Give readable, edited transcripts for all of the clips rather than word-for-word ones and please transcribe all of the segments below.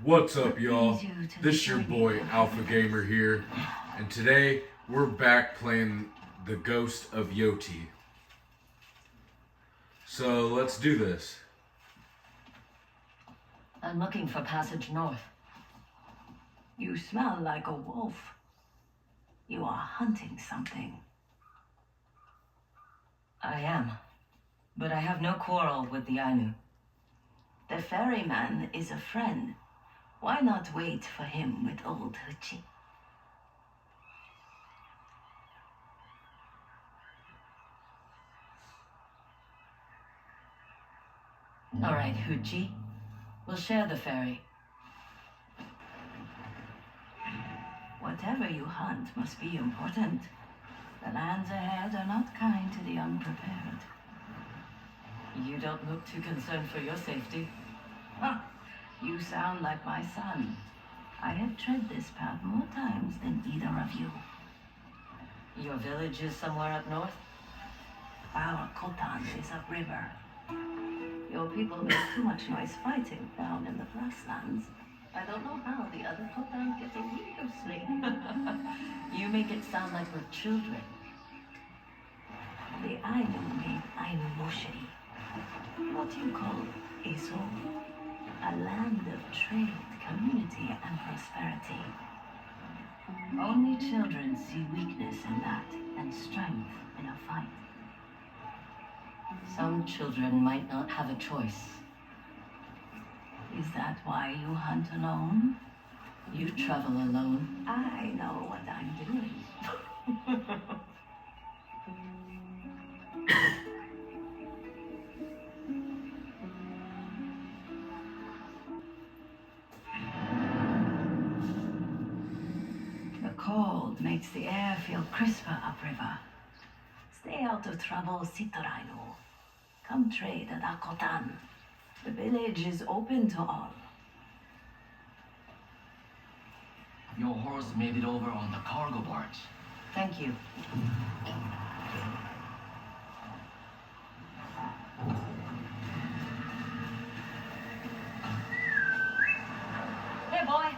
What's up, y'all? This your boy Alpha Gamer here, and today we're back playing the Ghost of Yoti. So let's do this. I'm looking for passage north. You smell like a wolf. You are hunting something. I am, but I have no quarrel with the AINU. The ferryman is a friend. Why not wait for him with old Hoochie? All right, Hoochie. We'll share the ferry. Whatever you hunt must be important. The lands ahead are not kind to the unprepared. You don't look too concerned for your safety. Ah, you sound like my son. I have tread this path more times than either of you. Your village is somewhere up north? Our Khotan is upriver. Your people make too much noise fighting down in the grasslands. I don't know how the other Khotan get a week of sleep. You make it sound like we're children. The AINU made AINU what you call a soul. A land of trade, community, and prosperity. Only children see weakness in that and strength in a fight. Some children might not have a choice. Is that why you hunt alone? You travel alone. I know what I'm doing. The cold makes the air feel crisper upriver. Stay out of trouble, AINU. Come trade at Khotan. The village is open to all. Your horse made it over on the cargo barge. Thank you. Hey, boy.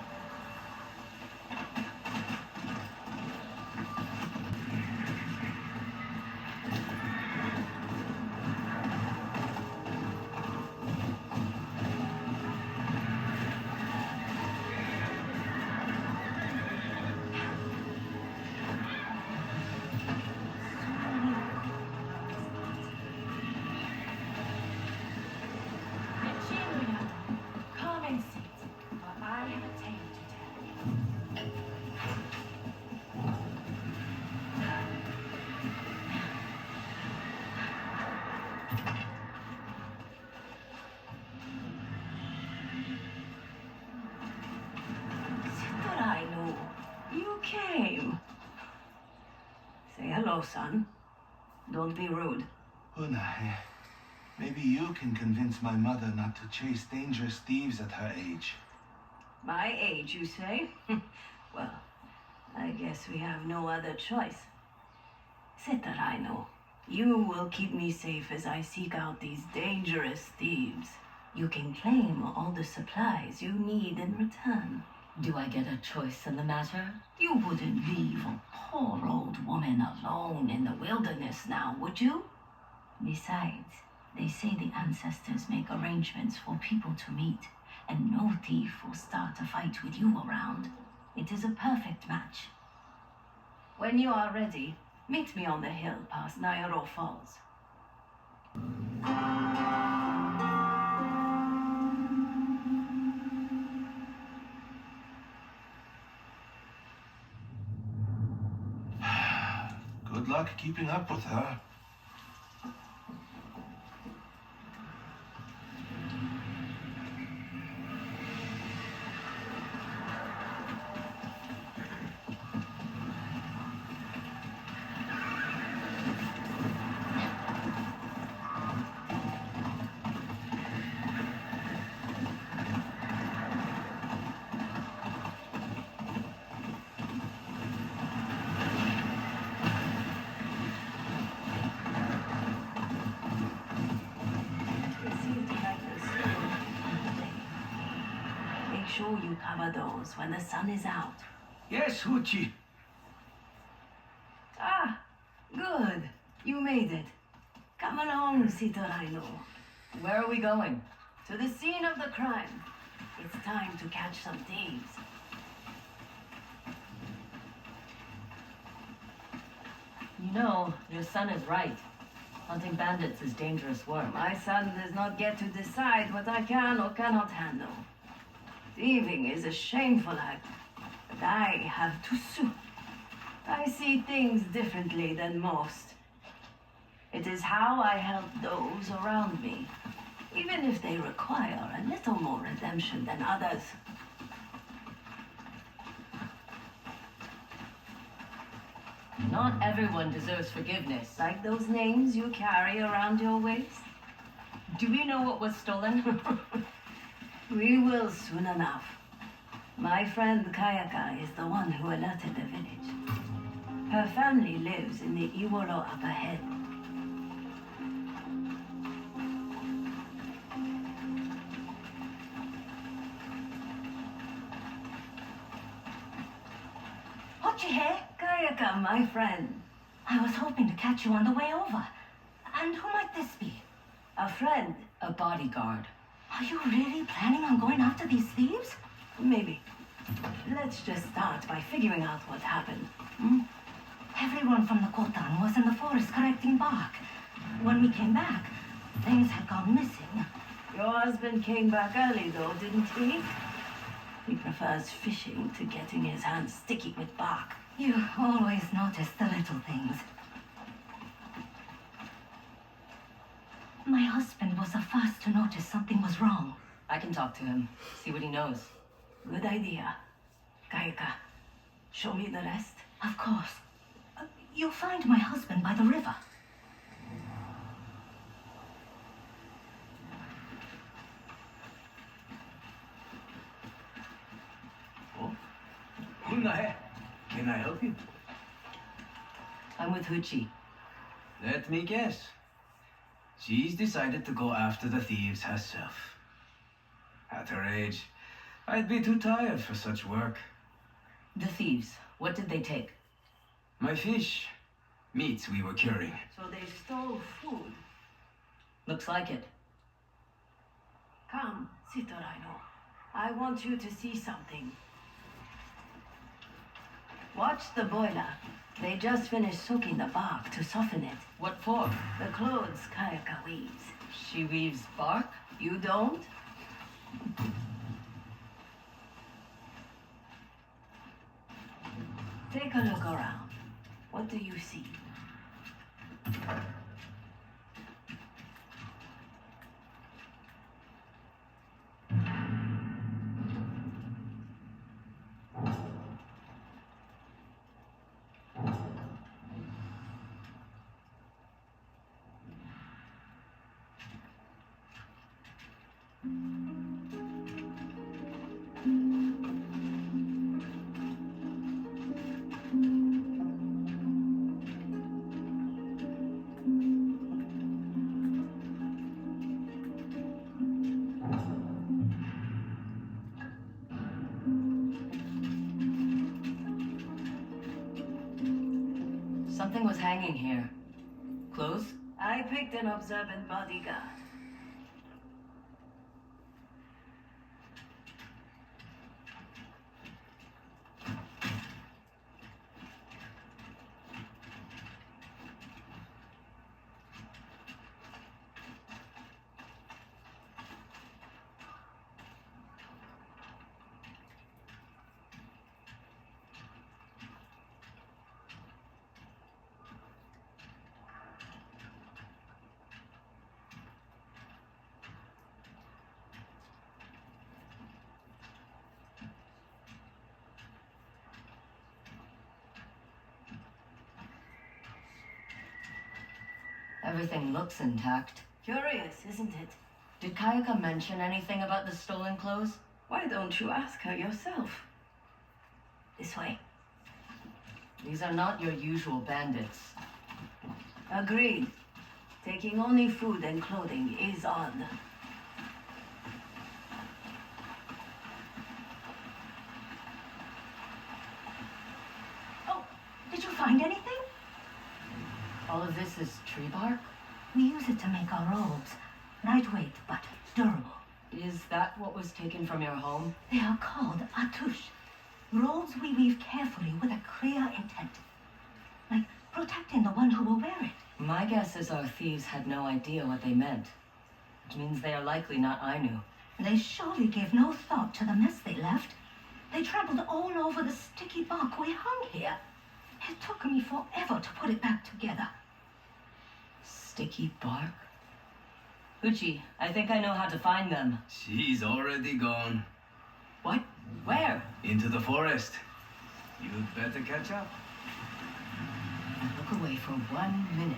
Come and sit, for I have a tale to tell. AINU, you came. Say hello, son. Don't be rude. Una, maybe you can convince my mother not to chase dangerous thieves at her age. My age, you say? Well, I guess we have no other choice. AINU, you will keep me safe as I seek out these dangerous thieves. You can claim all the supplies you need in return. Do I get a choice in the matter? You wouldn't leave a poor old woman alone in the wilderness now, would you? Besides, they say the ancestors make arrangements for people to meet, and no thief will start a fight with you around. It is a perfect match. When you are ready, meet me on the hill past Nairo Falls. Good luck keeping up with her. make sure you cover those when the sun is out. Yes, Hoochie. Ah, good. You made it. Come along, AINU. Where are we going? To the scene of the crime. It's time to catch some thieves. You know, your son is right. Hunting bandits is dangerous work. My son does not get to decide what I can or cannot handle. Thieving is a shameful act, but I have to sue. I see things differently than most. It is how I help those around me, even if they require a little more redemption than others. Not everyone deserves forgiveness. Like those names you carry around your waist? Do we know what was stolen? We will soon enough. My friend Kayaka is the one who alerted the village. Her family lives in the Iworo up ahead. Kayaka, my friend. I was hoping to catch you on the way over. And who might this be? A friend. A bodyguard. Are you really planning on going after these thieves? Maybe. Let's just start by figuring out what happened. Everyone from the Kotan was in the forest collecting bark. When we came back, things had gone missing. Your husband came back early, though, didn't he? He prefers fishing to getting his hands sticky with bark. You always notice the little things. My husband was the first to notice something was wrong. I can talk to him, see what he knows. Good idea. Kayaka, show me the rest. Of course. You'll find my husband by the river. Oh, Hunahe, can I help you? I'm with Hoochie. Let me guess. She's decided to go after the thieves herself. At her age, I'd be too tired for such work. The thieves, what did they take? My fish. Meats we were curing. So they stole food. Looks like it. Come, AINU. I want you to see something. Watch the boiler. They just finished soaking the bark to soften it. What for? The clothes Kayaka weaves. She weaves bark? You don't? Take a look around. What do you see? Something was hanging here. Clothes? I picked an observant bodyguard. Everything looks intact. Curious, isn't it? Did Kayaka mention anything about the stolen clothes? Why don't you ask her yourself? This way. These are not your usual bandits. Agreed. Taking only food and clothing is odd. find anything? All of this is tree bark? We use it to make our robes. Lightweight, but durable. Is that what was taken from your home? They are called atush. Robes we weave carefully with a clear intent. Like protecting the one who will wear it. My guess is our thieves had no idea what they meant. Which means they are likely not AINU. They surely gave no thought to the mess they left. They trampled all over the sticky bark we hung here. It took me forever to put it back together. Sticky bark? Uchi, I think I know how to find them. She's already gone. What? Where? Into the forest. You'd better catch up. Look away for 1 minute.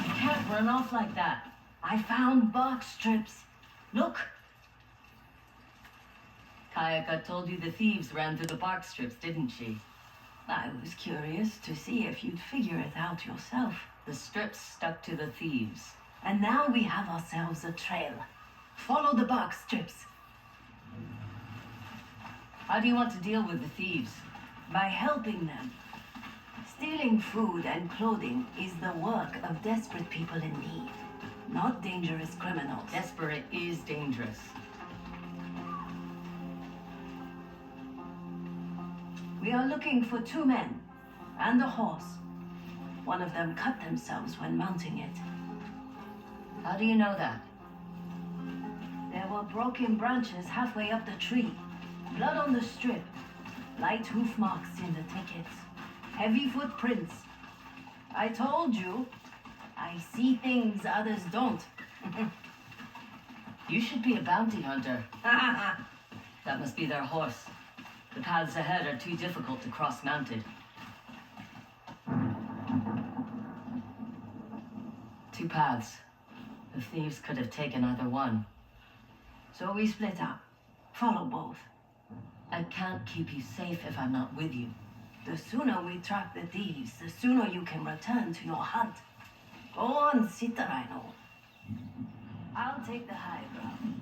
You can't run off like that. I found bark strips. Look, Kayaka told you the thieves ran through the bark strips, didn't she? I was curious to see if you'd figure it out yourself. The strips stuck to the thieves. And now we have ourselves a trail. Follow the bark strips. How do you want to deal with the thieves? By helping them. Stealing food and clothing is the work of desperate people in need, not dangerous criminals. Desperate is dangerous. We are looking for 2 men and a horse. One of them cut themselves when mounting it. How do you know that? There were broken branches halfway up the tree. Blood on the strip. Light hoof marks in the tickets. Heavy footprints. I told you, I see things others don't. You should be a bounty hunter. That must be their horse. The paths ahead are too difficult to cross mounted. 2 paths. The thieves could have taken either one. So we split up. Follow both. I can't keep you safe if I'm not with you. The sooner we track the thieves, the sooner you can return to your hunt. Go on, Citarino. I'll take the high ground.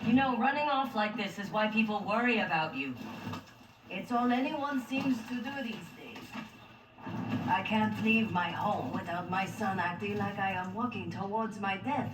You know, running off like this is why people worry about you. It's all anyone seems to do these days. I can't leave my home without my son acting like I am walking towards my death.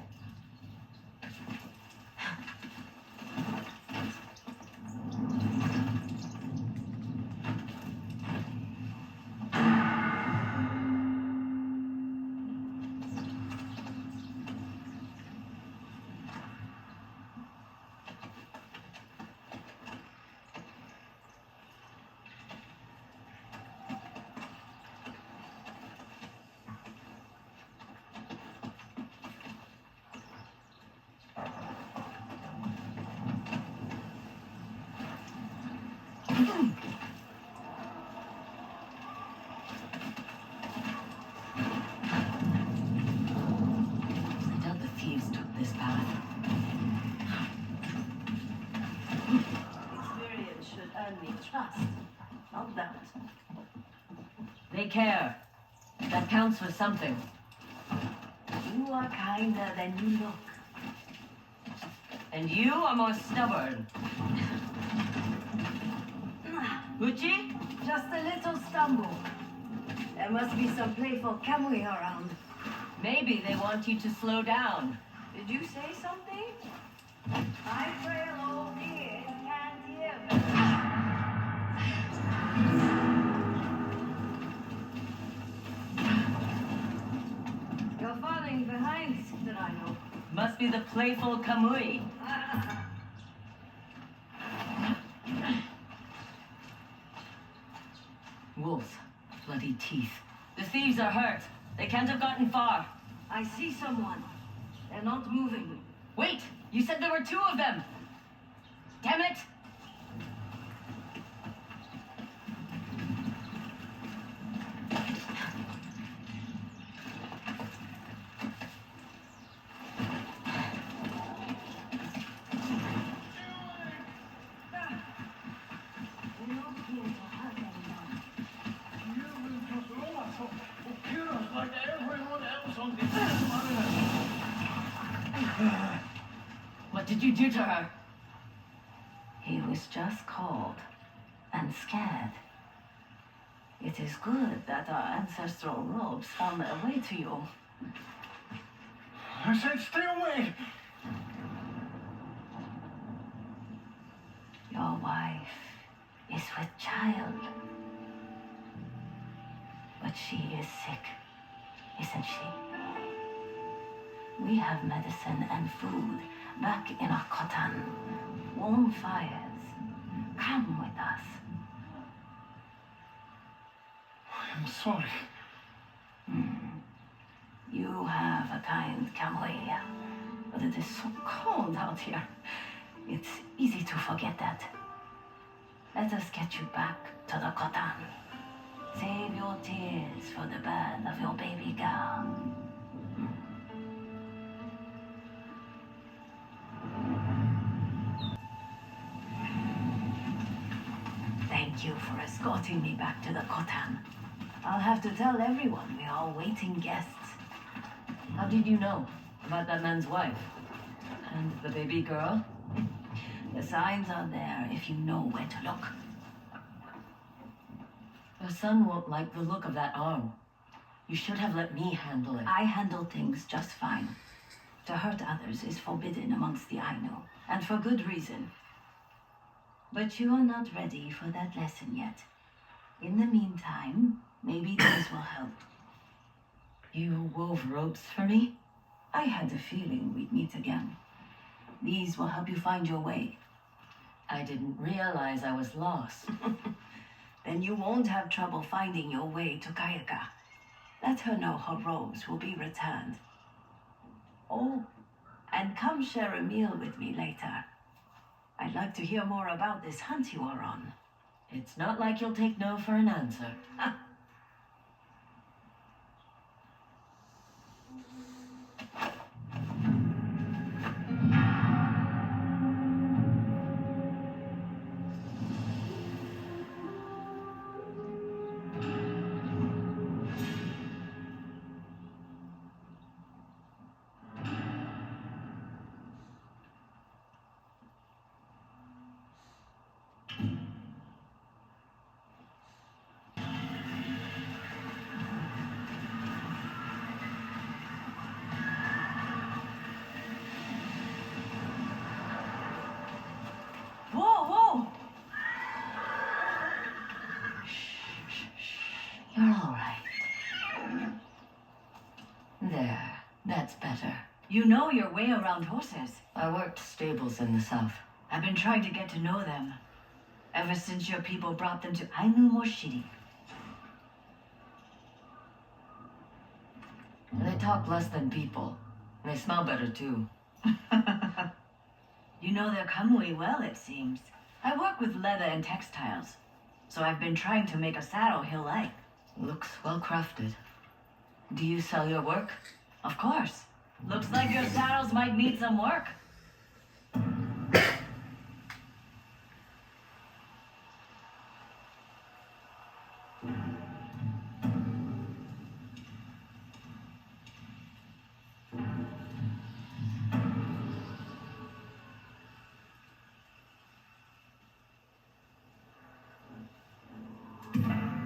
I doubt the thieves took this path. Experience should earn me trust, not doubt. They care. That counts for something. You are kinder than you look. And you are more stubborn. Uchi? Just a little stumble. There must be some playful Kamui around. Maybe they want you to slow down. Did you say something? I trail old ears can't hear me. You're falling behind, Citarino. Must be the playful Kamui. Wolves. Bloody teeth. The thieves are hurt. They can't have gotten far. I see someone. They're not moving. Wait! You said there were 2 of them! Damn it! What did you do to her? He was just cold and scared. It is good that our ancestral robes found their way to you. I said stay away! Your wife is with child. But she is sick, isn't she? We have medicine and food back in our cotton. Warm fires. Come with us. I'm sorry. You have a kind G.O.Y, but it is so cold out here. It's easy to forget that. Let us get you back to the cotton. Save your tears for the birth of your baby girl. Thank you for escorting me back to the cotton. I'll have to tell everyone we are waiting guests. How did you know about that man's wife? And the baby girl? The signs are there if you know where to look. Your son won't like the look of that arm. You should have let me handle it. I handle things just fine. To hurt others is forbidden amongst the AINU, and for good reason. But you are not ready for that lesson yet. In the meantime, maybe these will help. You wove ropes for me? I had a feeling we'd meet again. These will help you find your way. I didn't realize I was lost. Then you won't have trouble finding your way to Kayaka. Let her know her robes will be returned. Oh, and come share a meal with me later. I'd like to hear more about this hunt you are on. It's not like you'll take no for an answer. Whoa, whoa! You're all right. There, that's better. You know your way around horses. I worked stables in the south. I've been trying to get to know them. Ever since your people brought them to AINU Moshiri. They talk less than people. And they smell better, too. You know their Kamui well, it seems. I work with leather and textiles, so I've been trying to make a saddle he'll like. Looks well crafted. Do you sell your work? Of course. Looks like your saddles might need some work.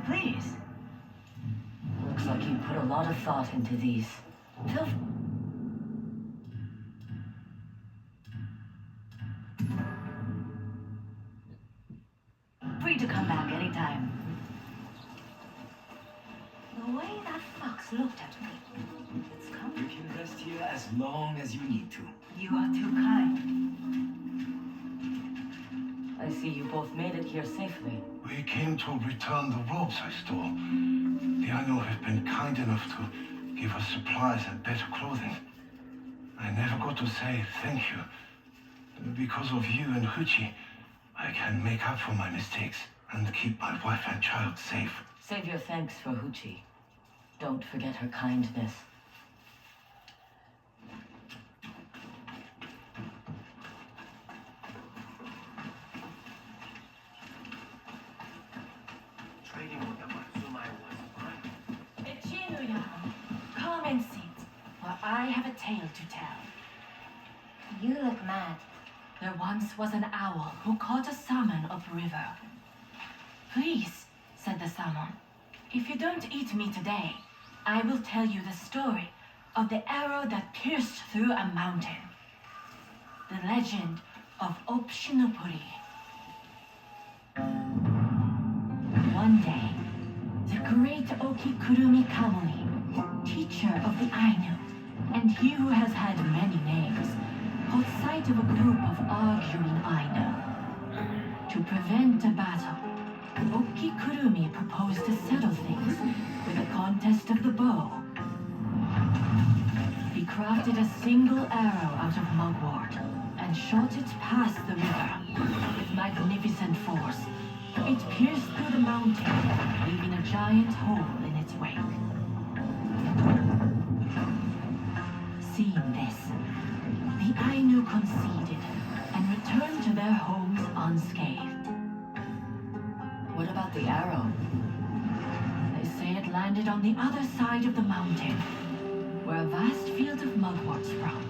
Please. Looks like you put a lot of thought into these. Feel free to come back anytime. The way that fox looked at me, it's You coming. can rest here as long as you need to. You are too kind. I see you both made it here safely. We came to return the robes I stole. The AINU have been kind enough to give us supplies and better clothing. I never got to say thank you. Because of you and Huchi, I can make up for my mistakes and keep my wife and child safe. Save your thanks for Huchi. Don't forget her kindness. Trading with the Matsumai was fun. Ichinuya, come and sit, for I have a tale to tell. You look mad. There once was an owl who caught a salmon upriver. Please, said the salmon, if you don't eat me today, I will tell you the story of the arrow that pierced through a mountain. The legend of Opshinopuri. One day, the great Okikurumi Kamui, teacher of the AINU, and he who has had many names, caught sight of a group of arguing AINU. To prevent a battle, Okikurumi proposed to settle things with a contest of the bow. He crafted a single arrow out of mugwort and shot it past the river with magnificent force. It pierced through the mountain, leaving a giant hole in its wake. Seeing this, the Ainu conceded and returned to their homes unscathed. What about the arrow? They say it landed on the other side of the mountain, where a vast field of mugwort sprung.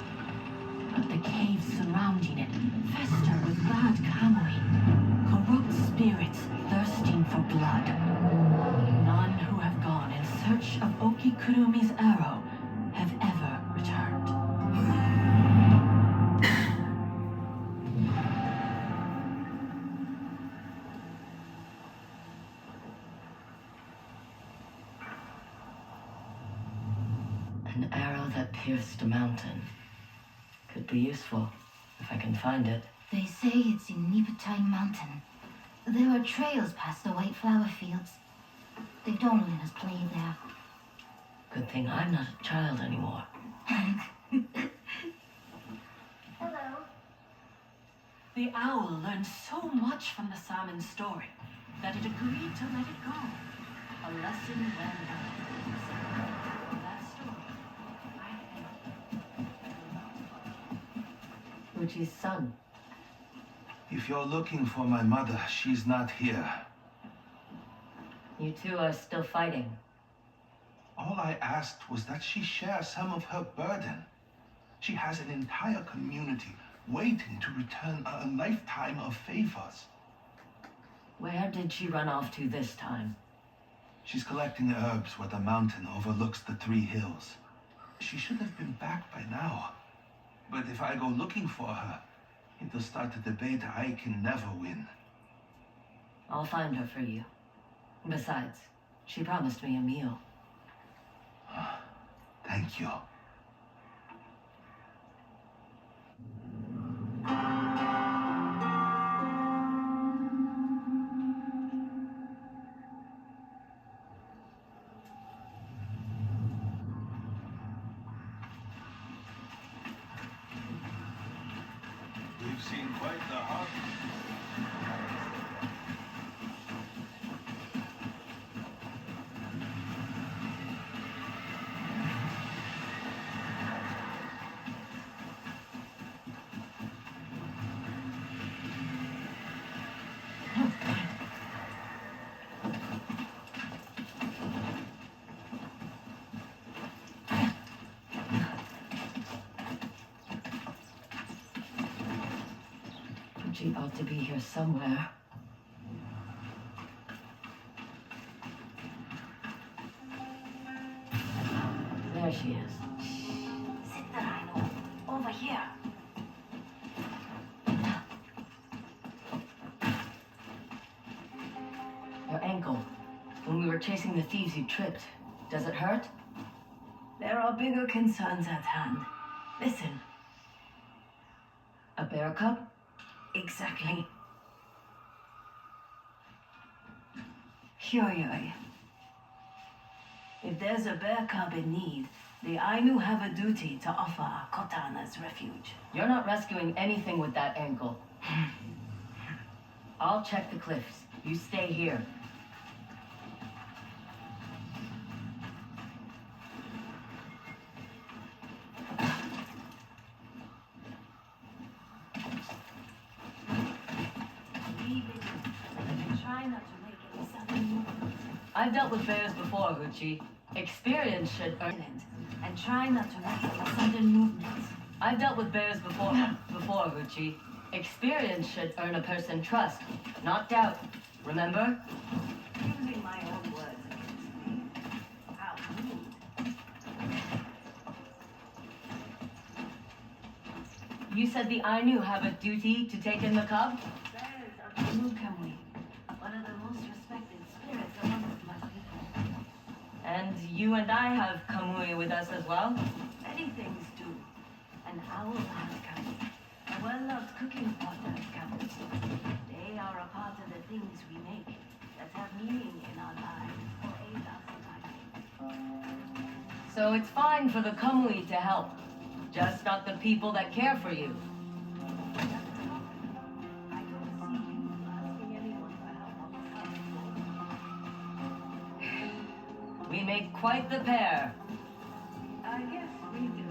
But the caves surrounding it fester with bad kamui, corrupt spirits thirsting for blood. None who have gone in search of Okikurumi's arrow have ever returned. An arrow that pierced a mountain. Could be useful, if I can find it. They say it's in Nipatine Mountain. There are trails past the white flower fields. They don't let us play there. Good thing I'm not a child anymore. Hello. The owl learned so much from the salmon's story that it agreed to let it go. A lesson well learned. That story, Uchi's son. If you're looking for my mother, she's not here. You two are still fighting. All I asked was that she share some of her burden. She has an entire community waiting to return a lifetime of favors. Where did she run off to this time? She's collecting herbs where the mountain overlooks the 3 hills. She should have been back by now. But if I go looking for her, it'll start a debate I can never win. I'll find her for you. Besides, she promised me a meal. Thank you. We've seen quite the harvest. She ought to be here somewhere. There she is. Sit there, Ainu. Over here. Your ankle. When we were chasing the thieves, you tripped. Does it hurt? there are bigger concerns at hand. Listen. A bear cub? Exactly. G.O.Y. If there's a bear cub in need, the Ainu have a duty to offer our Kotanas refuge. You're not rescuing anything with that ankle. I'll check the cliffs. You stay here. I've dealt with bears before, Uchi. Experience should earn it. And try not to make any sudden movements. I've dealt with bears before, Hoochie. Experience should earn a person trust, not doubt. Remember? Using my own words against me. How rude. You said the Ainu have a duty to take in the cub? Bears are Kamui, one of the most respected spirits amongst my people. And you and I have Kamui with us as well? Many things do. An owl has Kamui. A well-loved cooking pot has Kamui. They are a part of the things we make that have meaning in our lives or aid us in So it's fine for the Kamui to help, just not the people that care for you. I don't see you asking anyone for help on the front. We make quite the pair. I guess we do.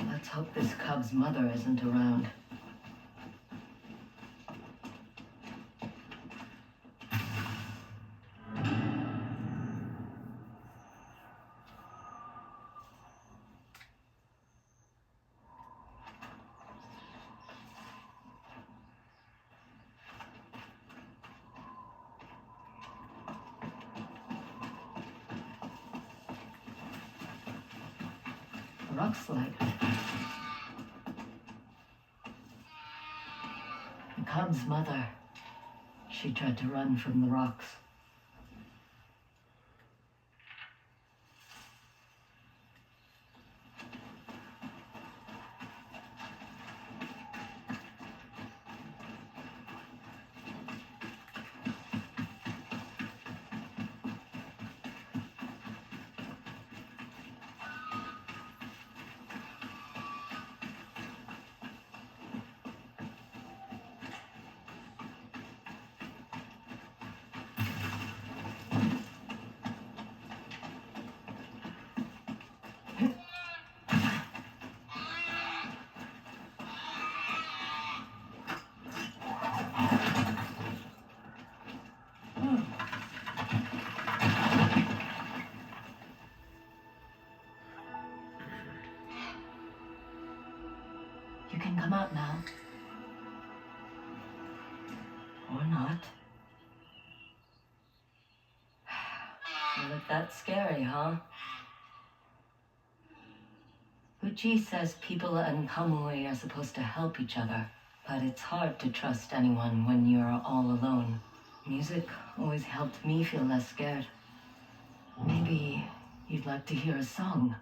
Let's hope this cub's mother isn't around. Rock slide. The cub's mother. She tried to run from the rocks. You can come out now. Or not. You look that scary, huh? Uchi says people and Kamui are supposed to help each other, but it's hard to trust anyone when you're all alone. Music always helped me feel less scared. Maybe you'd like to hear a song.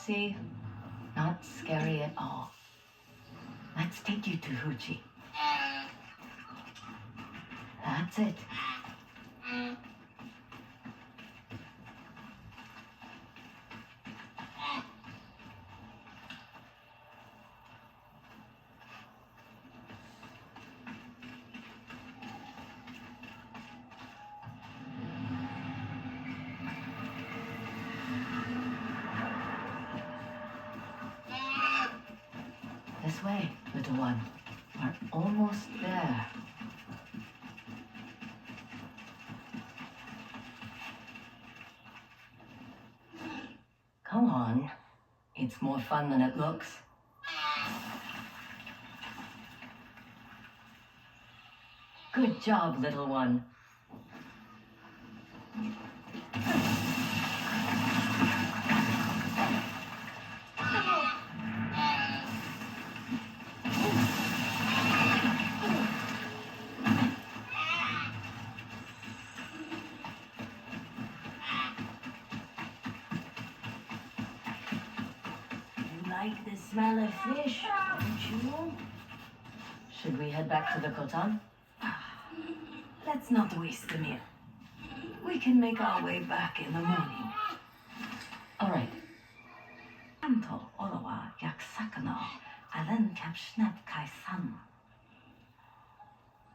See? Not scary at all. Let's take you to Hoochie. That's it. This way, little one. We're almost there. Go on. It's more fun than it looks. Good job, little one. You like the smell of fish, don't you? Should we head back to the Kotan? Let's not waste a meal. We can make our way back in the morning. All right. Anto olowa yaksakano alen kapshnep kaisan.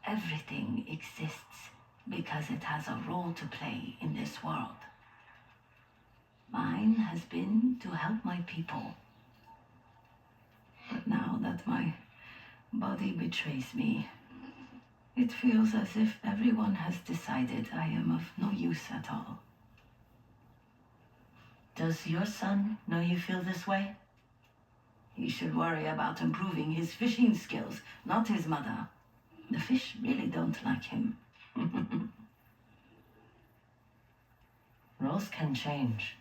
Everything exists because it has a role to play in this world. Mine has been to help my people. But now that my body betrays me, it feels as if everyone has decided I am of no use at all. Does your son know you feel this way? He should worry about improving his fishing skills, not his mother. The fish really don't like him. Roles can change.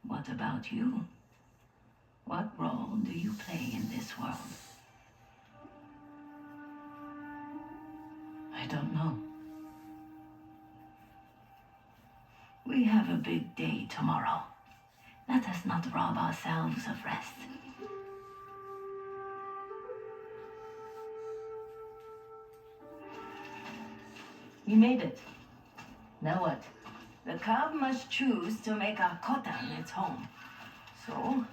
What about you? What role do you play in this world? I don't know. We have a big day tomorrow. Let us not rob ourselves of rest. We made it. Now what? The cub must choose to make our kotan its home. So,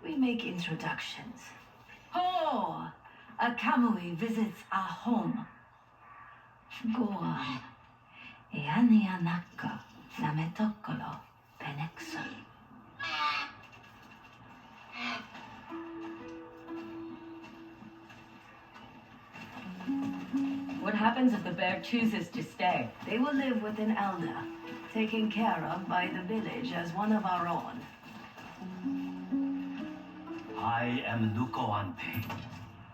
we make introductions. Ho! A Kamui visits our home. G.O.Y. Eanianaka nametokolo penexo. What happens if the bear chooses to stay? They will live with an elder, taken care of by the village as one of our own. I am Nukoante.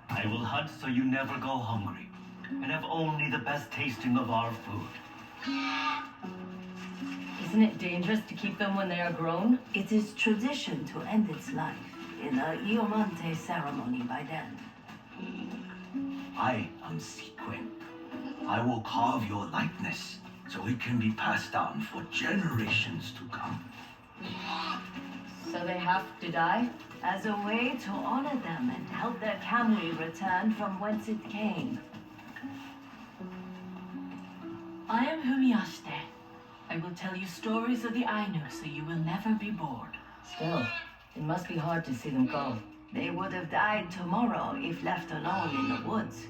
I will hunt so you never go hungry, and have only the best tasting of our food. Isn't it dangerous to keep them when they are grown? It is tradition to end its life in a Iomante ceremony by then. I am Sequin. I will carve your likeness so it can be passed down for generations to come. So they have to die? As a way to honor them and help their Kamui return from whence it came. I am Humiaste. I will tell you stories of the Ainu so you will never be bored. Still, it must be hard to see them go. They would have died tomorrow if left alone in the woods.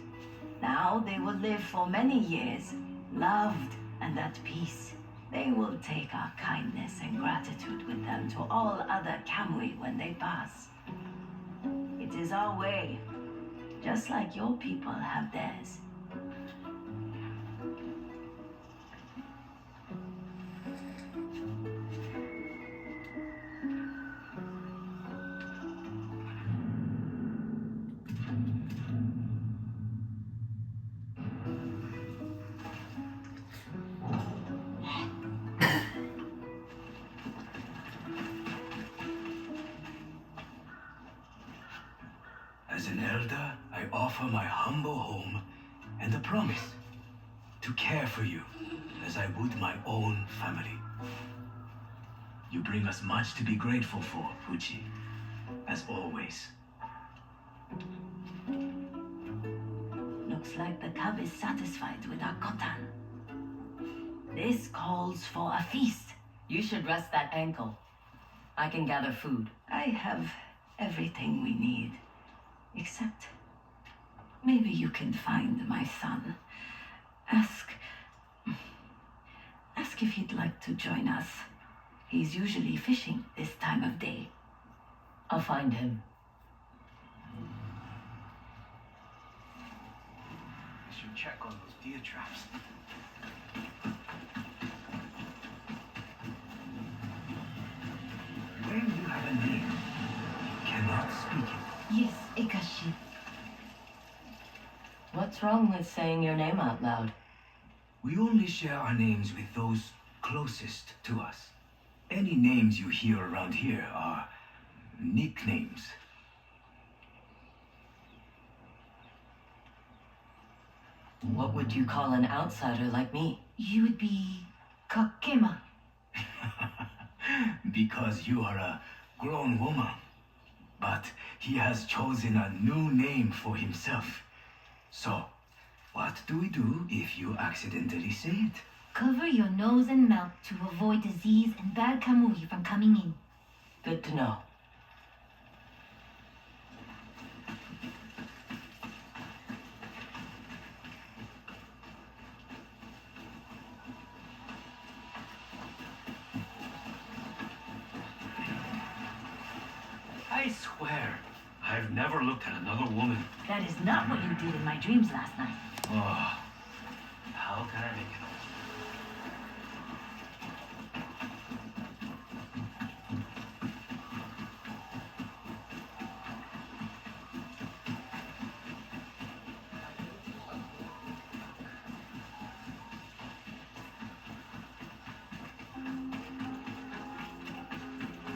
Now they will live for many years, loved and at peace. They will take our kindness and gratitude with them to all other Kamui when they pass. It is our way, just like your people have theirs. As an elder, I offer my humble home and a promise to care for you as I would my own family. You bring us much to be grateful for, Fuji, as always. Looks like the cub is satisfied with our kotan. This calls for a feast. You should rest that ankle. I can gather food. I have everything we need. Except, maybe you can find my son. Ask if he'd like to join us. He's usually fishing this time of day. I'll find him. I should check on those deer traps. When you have a name, you cannot speak it. Yes, Ekashi. What's What's wrong with saying your name out loud? We only share our names with those closest to us. Any names you hear around here are nicknames. What would you call an outsider like me? You would be Kakema. Because you are a grown woman. But he has chosen a new name for himself. So, what do we do if you accidentally say it? Cover your nose and mouth to avoid disease and bad kamui from coming in. Good to know. I swear, I've never looked at another woman. That is not what you did in my dreams last night. Oh, how can I make it?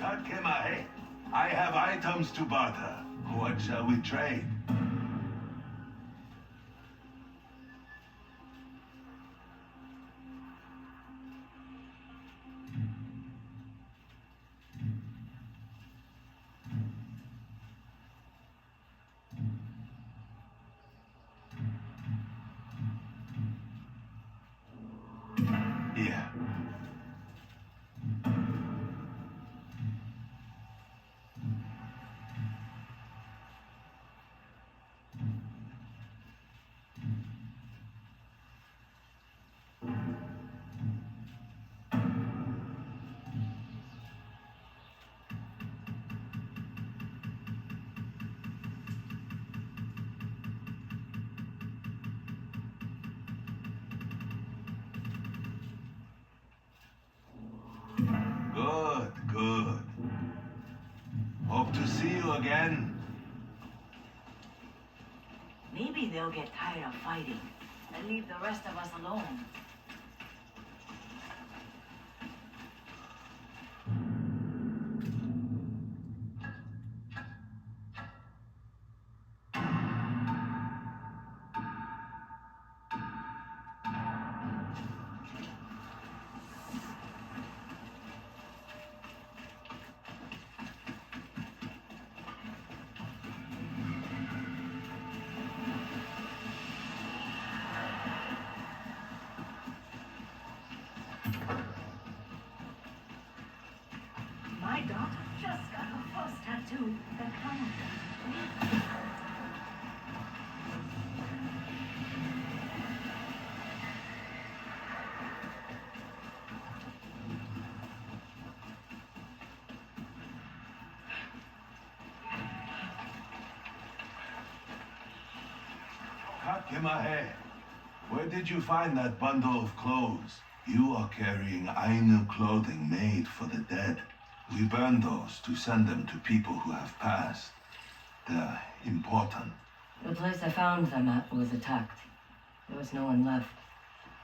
Takemahe, I have items to barter. What shall we trade? Here. Good, good. Hope to see you again. Maybe they'll get tired of fighting and leave the rest of us alone. My daughter just got her first tattoo. The kind Takemahe, where did you find that bundle of clothes? You are carrying AINU clothing made for the dead. We burn those to send them to people who have passed. They're important. The place I found them at was attacked. There was no one left.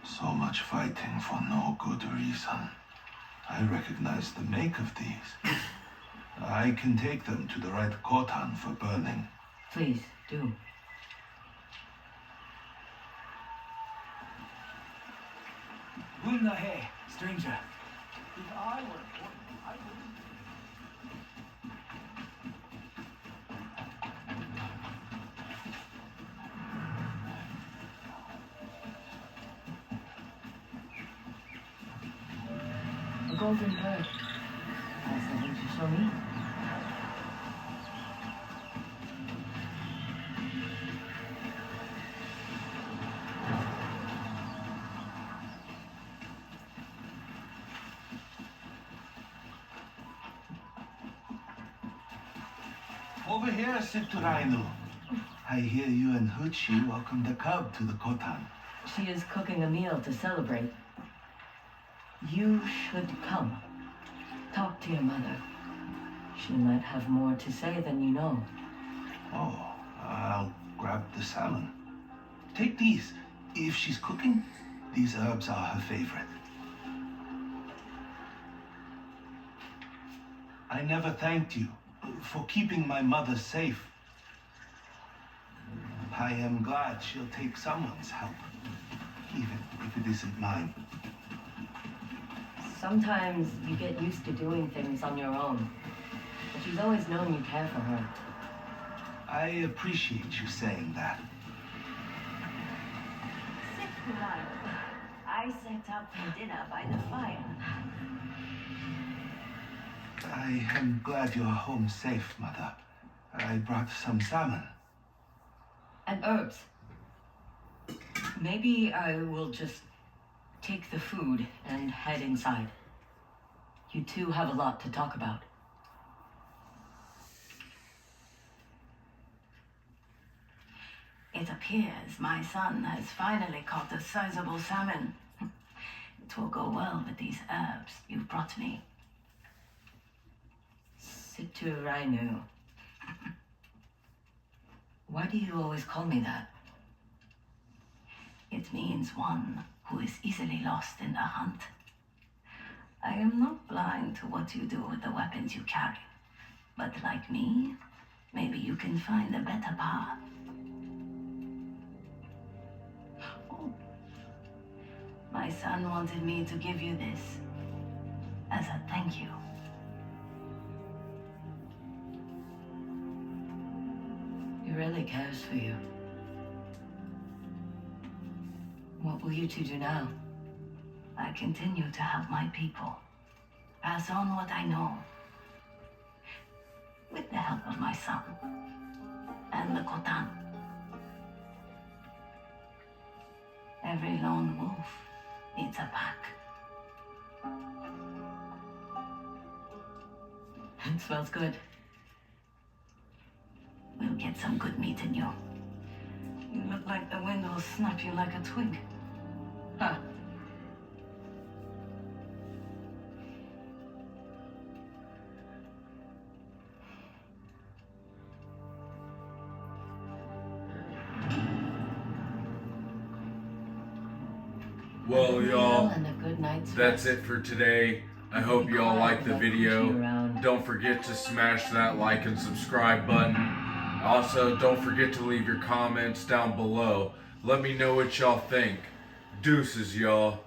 So much fighting for no good reason. I recognize the make of these. I can take them to the right kotan for burning. Please, do. Bunnahe, stranger. If I were important, I wouldn't. A golden bird. Has something to show me? Over here, Siturainu. I hear you and Huchi welcomed the cub to the kotan. She is cooking a meal to celebrate. You should come. Talk to your mother. She might have more to say than you know. Oh, I'll grab the salad. take these. If she's cooking, these herbs are her favorite. I never thanked you for keeping my mother safe. I am glad she'll take someone's help, even if it isn't mine. Sometimes you get used to doing things on your own. But she's always known you care for her. I appreciate you saying that. Sit down. I set up for dinner by the fire. I am glad you're home safe, Mother. I brought some salmon. And herbs. Maybe I will just take the food and head inside. You two have a lot to talk about. It appears my son has finally caught a sizable salmon. It will go well with these herbs you've brought me. AINU. Why do you always call me that? It means one who is easily lost in the hunt. I am not blind to what you do with the weapons you carry. But like me, maybe you can find a better path. Oh. My son wanted me to give you this as a thank you. He really cares for you. What will you two do now? I continue to help my people. Pass on what I know. With the help of my son. And the Khotan. Every lone wolf needs a pack. It smells good. We'll get some good meat in you. You look like the wind will snap you like a twig. Huh. Well, y'all, And a good night's that's rest. it for today. I hope y'all liked the video. Don't forget to smash that like and subscribe button. Also, don't forget to leave your comments down below. Let me know what y'all think. Deuces, y'all.